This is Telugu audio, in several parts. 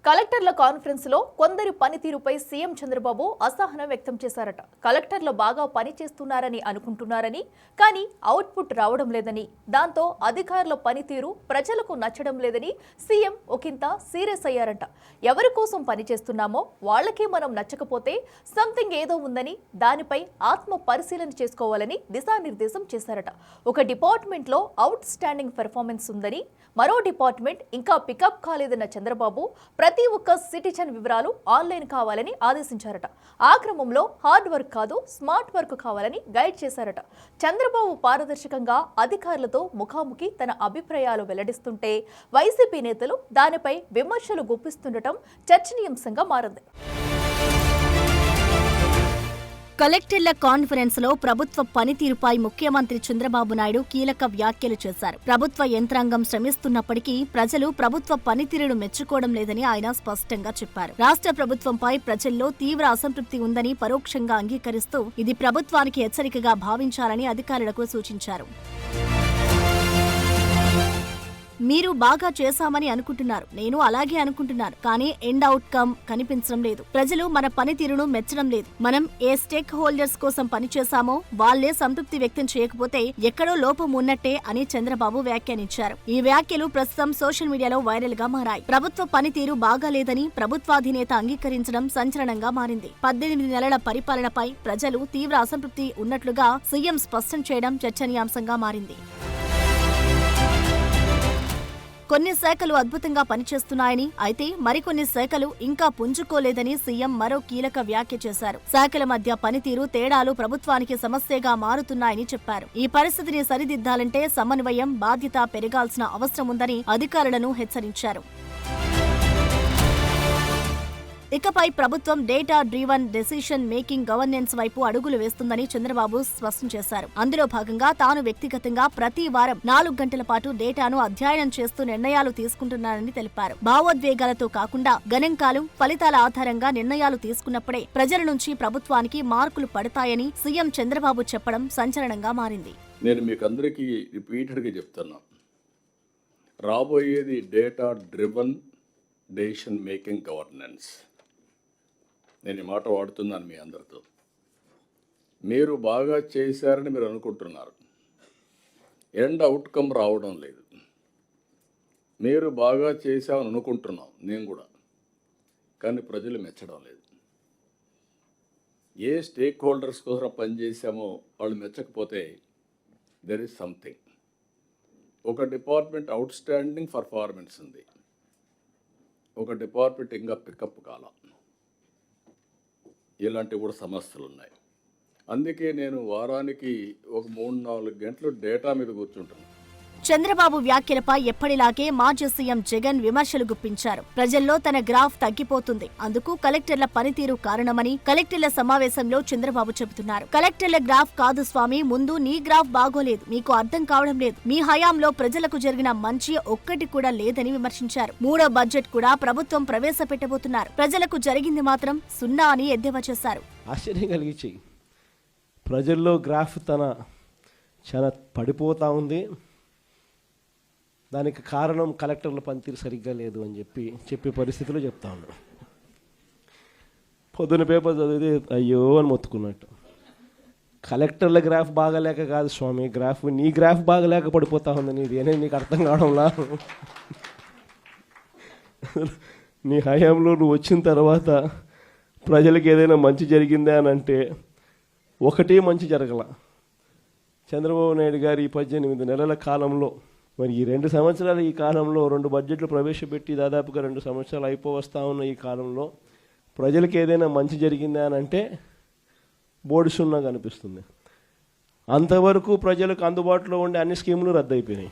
కలెక్టర్ల కాన్ఫరెన్స్ లో కొందరి పనితీరుపై సీఎం చంద్రబాబు అసహనం వ్యక్తం చేశారట. కలెక్టర్లు బాగా పని చేస్తున్నారని అనుకుంటున్నారని, కానీ అవుట్పుట్ రావడం లేదని, దాంతో అధికారుల పనితీరు ప్రజలకు నచ్చడం లేదని సీఎం ఒకంత సీరియస్ అయ్యారట. ఎవరి కోసం పని చేస్తున్నామో వాళ్ళకే మనం నచ్చకపోతే సంథింగ్ ఏదో ఉందని, దానిపై ఆత్మ పరిశీలన చేసుకోవాలని దిశానిర్దేశం చేశారట. ఒక డిపార్ట్మెంట్ లో అవుట్ స్టాండింగ్ పెర్ఫార్మెన్స్ ఉందని, మరో డిపార్ట్మెంట్ ఇంకా పికప్ కాలేదన్న చంద్రబాబు ప్రతి ఒక్క సిటిజన్ వివరాలు ఆన్లైన్ కావాలని ఆదేశించారట. ఆ క్రమంలో హార్డ్ వర్క్ కాదు స్మార్ట్ వర్క్ కావాలని గైడ్ చేశారట. చంద్రబాబు పారదర్శకంగా అధికారులతో ముఖాముఖి తన అభిప్రాయాలు వెల్లడిస్తుంటే వైసీపీ నేతలు దానిపై విమర్శలు గుప్పిస్తుండటం చర్చనీయాంశంగా మారింది. కలెక్టర్ల కాన్ఫరెన్స్ లో ప్రభుత్వ పనితీరుపై ముఖ్యమంత్రి చంద్రబాబు నాయుడు కీలక వ్యాఖ్యలు చేశారు. ప్రభుత్వ యంత్రాంగం శ్రమిస్తున్నప్పటికీ ప్రజలు ప్రభుత్వ పనితీరును మెచ్చుకోవడం లేదని ఆయన స్పష్టంగా చెప్పారు. రాష్ట్ర ప్రభుత్వంపై ప్రజల్లో తీవ్ర అసంతృప్తి ఉందని పరోక్షంగా అంగీకరిస్తూ ఇది ప్రభుత్వానికి హెచ్చరికగా భావించాలని అధికారులకు సూచించారు. మీరు బాగా చేశామని అనుకుంటున్నారు, నేను అలాగే అనుకుంటున్నాను, కానీ ఎండ్ అవుట్కమ్ కనిపించడం లేదు. ప్రజలు మన పనితీరును మెచ్చడం లేదు. మనం ఏ స్టేక్ హోల్డర్స్ కోసం పనిచేశామో వాళ్లే సంతృప్తి వ్యక్తం చేయకపోతే ఎక్కడో లోపం ఉన్నట్టే అని చంద్రబాబు వ్యాఖ్యానించారు. ఈ వ్యాఖ్యలు ప్రస్తుతం సోషల్ మీడియాలో వైరల్ గా మారాయి. ప్రభుత్వ పనితీరు బాగాలేదని ప్రభుత్వాధినేత అంగీకరించడం సంచలనంగా మారింది. 18 నెలల పరిపాలనపై ప్రజలు తీవ్ర అసంతృప్తి ఉన్నట్లుగా సీఎం స్పష్టం చేయడం చర్చనీయాంశంగా మారింది. కొన్ని శాఖలు అద్భుతంగా పనిచేస్తున్నాయని, అయితే మరికొన్ని శాఖలు ఇంకా పుంజుకోలేదని సీఎం మరో కీలక వ్యాఖ్య చేశారు. శాఖల మధ్య పనితీరు తేడాలు ప్రభుత్వానికి సమస్యగా మారుతున్నాయని చెప్పారు. ఈ పరిస్థితిని సరిదిద్దాలంటే సమన్వయం, బాధ్యత పెరగాల్సిన అవసరం ఉందని అధికారులను హెచ్చరించారు. ఇకపై ప్రభుత్వం data driven decision making governance వైపు అడుగులు వేస్తుందని చంద్రబాబు స్పష్టం చేశారు. అందులో భాగంగా తాను వ్యక్తిగతంగా ప్రతి వారం 4 గంటల పాటు డేటాను అధ్యయనం చేస్తూ నిర్ణయాలు తీసుకుంటున్నారని తెలిపారు. భావోద్వేగాలతో కాకుండా గణాంకాలు, ఫలితాల ఆధారంగా నిర్ణయాలు తీసుకున్నప్పుడే ప్రజల నుంచి ప్రభుత్వానికి మార్కులు పడతాయని సీఎం చంద్రబాబు చెప్పడం సంచలనంగా మారింది. నేను మీకు అందరికీ రిపీటెడ్గా చెప్తున్నా, రాబోయేది data driven decision making governance. నేను ఈ మాట వాడుతున్నాను మీ అందరితో. మీరు బాగా చేశారని మీరు అనుకుంటున్నారు, ఎండ్ అవుట్కమ్ రావడం లేదు. మీరు బాగా చేశామని అనుకుంటున్నాం, నేను కూడా, కానీ ప్రజలు మెచ్చడం లేదు. ఏ స్టేక్ హోల్డర్స్ కోసం పనిచేసామో వాళ్ళు మెచ్చకపోతే దెర్ ఈజ్ సంథింగ్. ఒక డిపార్ట్మెంట్ అవుట్ స్టాండింగ్ పర్ఫార్మెన్స్ ఉంది, ఒక డిపార్ట్మెంట్ ఇంకా పికప్ కాలం. ఇలాంటివి కూడా సమస్యలు ఉన్నాయి. అందుకే నేను వారానికి ఒక 3-4 గంటలు డేటా మీద కూర్చుంటాను. చంద్రబాబు వ్యాఖ్యలపై ఎప్పటిలాగే మాజీ సీఎం జగన్ విమర్శలు గుప్పించారు. ప్రజల్లో తన గ్రాఫ్ తగ్గిపోతుంది, అందుకు కలెక్టర్ల పనితీరు కారణమని కలెక్టర్ల సమావేశంలో చంద్రబాబు చెబుతున్నారు. కలెక్టర్ల గ్రాఫ్ కాదు స్వామి, ముందు నీ గ్రాఫ్ బాగోలేదు, మీకు అర్థం కావడం లేదు. మీ హయాంలో ప్రజలకు జరిగిన మంచి ఒక్కటి కూడా లేదని విమర్శించారు. 3వ బడ్జెట్ కూడా ప్రభుత్వం ప్రవేశపెట్టబోతున్నారు, ప్రజలకు జరిగింది మాత్రం 0 అని ఎద్దేవా చేశారు. ఆశ్చర్యం కలిగించి ప్రజల్లో గ్రాఫ్ చాలా పడిపోతా ఉంది. దానికి కారణం కలెక్టర్ల పనితీరు సరిగ్గా లేదు అని చెప్పే పరిస్థితిలో చెప్తా ఉన్నాడు. పొద్దున పేపర్ చదివితే అయ్యో అని మొత్తుకున్నట్టు. కలెక్టర్ల గ్రాఫ్ బాగాలేక కాదు స్వామి, నీ గ్రాఫ్ బాగాలేక పడిపోతా ఉంది. నీదేనే నీకు అర్థం కావడంలా. నీ హయాంలో నువ్వు వచ్చిన తర్వాత ప్రజలకు ఏదైనా మంచి జరిగిందా అని అంటే ఒకటే మంచి జరగల. చంద్రబాబు నాయుడు గారు ఈ 18 నెలల కాలంలో, మరి ఈ 2 సంవత్సరాలు, ఈ కాలంలో 2 బడ్జెట్లు ప్రవేశపెట్టి దాదాపుగా 2 సంవత్సరాలు అయిపోవస్తా ఉన్న ఈ కాలంలో ప్రజలకు ఏదైనా మంచి జరిగిందా అని అంటే బోర్డు 0 కనిపిస్తుంది. అంతవరకు ప్రజలకు అందుబాటులో ఉండే అన్ని స్కీములు రద్దయిపోయినాయి.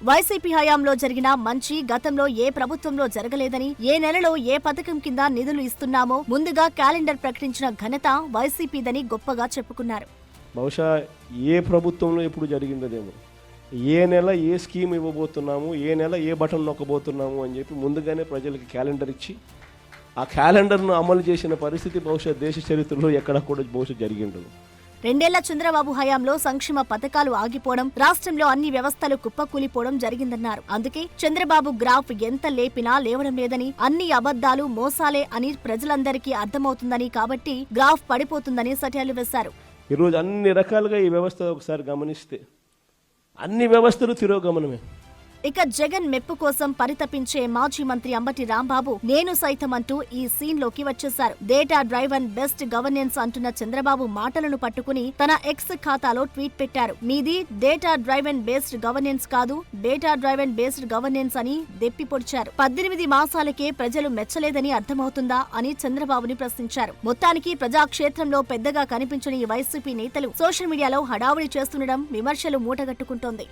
వైసీపీ హయాంలో జరిగిన మంచి గతంలో ఏ ప్రభుత్వంలో జరగలేదని, ఏ నెలలో ఏ పథకం కింద నిధులు ఇస్తున్నామో ముందుగా క్యాలెండర్ ప్రకటించిన ఘనత వైసీపీదని గొప్పగా చెప్పుకున్నారు. బహుశా ఏ ప్రభుత్వంలో ఎప్పుడు జరిగిందేమో, ఏ నెల ఏ స్కీమ్ ఇవ్వబోతున్నాము, ఏ నెల ఏ బటన్ నొక్కబోతున్నాము అని చెప్పి ముందుగానే ప్రజలకి క్యాలెండర్ ఇచ్చి ఆ క్యాలెండర్ను అమలు చేసిన పరిస్థితి బహుశా దేశ చరిత్రలో ఎక్కడ కూడా బహుశా జరిగి ఉండదు. రెండేళ్ల చంద్రబాబు హయాంలో సంక్షేమ పథకాలు ఆగిపోవడం, రాష్ట్రంలో అన్ని వ్యవస్థలు కుప్పకూలిపోవడం జరిగిందన్నారు. అందుకే చంద్రబాబు గ్రాఫ్ ఎంత లేపినా లేవడం లేదని, అన్ని అబద్ధాలు మోసాలే అని ప్రజలందరికీ అర్థమవుతుందని, కాబట్టి గ్రాఫ్ పడిపోతుందని సట్యాలు వేశారు. ఈరోజు అన్ని రకాలుగా ఈ వ్యవస్థ ఒకసారి గమనిస్తే అన్ని వ్యవస్థలు తిరోగమనమే. ఇక జగన్ మెప్పు కోసం పరితపించే మాజీ మంత్రి అంబటి రాంబాబు నేను సైతం అంటూ ఈ సీన్ లోకి వచ్చేశారు. డేటా డ్రైవన్ బెస్ట్ గవర్నెన్స్ అంటున్న చంద్రబాబు మాటలను పట్టుకుని తన ఎక్స్ ఖాతాలో ట్వీట్ పెట్టారు. మీది డేటా డ్రైవన్ బేస్డ్ గవర్నెన్స్ కాదు, డేటా డ్రైవన్ బేస్డ్ గవర్నెన్స్ అని దెప్పి పొడిచారు. 18 మాసాలకే ప్రజలు మెచ్చలేదని అర్థమవుతుందా అని చంద్రబాబుని ప్రశ్నించారు. మొత్తానికి ప్రజాక్షేత్రంలో పెద్దగా కనిపించని ఈ వైసీపీ నేతలు సోషల్ మీడియాలో హడావుడి చేస్తుండడం విమర్శలు మూటగట్టుకుంటోంది.